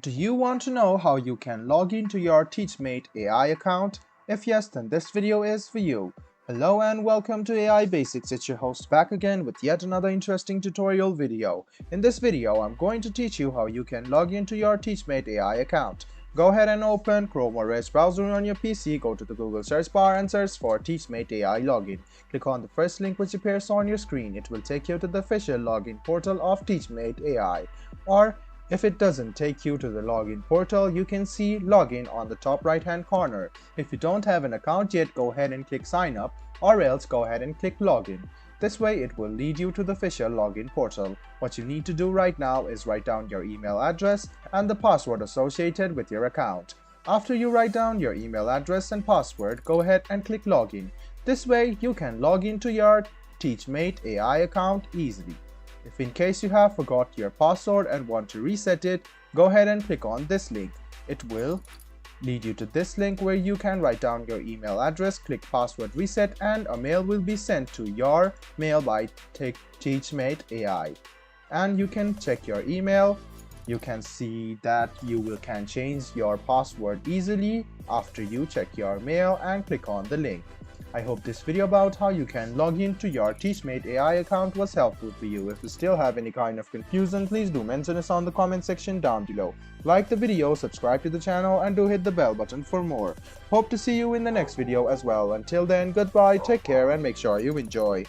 Do you want to know how you can log into your Teachmate AI account? If yes, then this video is for you. Hello and welcome to AI Basics. It's your host back again with yet another interesting tutorial video. In this video, I'm going to teach you how you can log into your Teachmate AI account. Go ahead and open Chrome or Edge browser on your PC, go to the Google search bar and search for Teachmate AI login. Click on the first link which appears on your screen. It will take you to the official login portal of Teachmate AI. Or if it doesn't take you to the login portal, you can see login on the top right hand corner. If you don't have an account yet, go ahead and click sign up, or else go ahead and click login. This way it will lead you to the official login portal. What you need to do right now is write down your email address and the password associated with your account. After you write down your email address and password, go ahead and click login. This way you can log into your Teachmate AI account easily. If in case you have forgot your password and want to reset it, go ahead and click on this link. It will lead you to this link where you can write down your email address, click password reset, and a mail will be sent to your mail by Teachmate AI. And you can check your email. You can see that you can change your password easily after you check your mail and click on the link. I hope this video about how you can log into your Teachmate AI account was helpful for you. If you still have any kind of confusion, please do mention us on the comment section down below. Like the video, subscribe to the channel, and do hit the bell button for more. Hope to see you in the next video as well. Until then, goodbye, take care, and make sure you enjoy.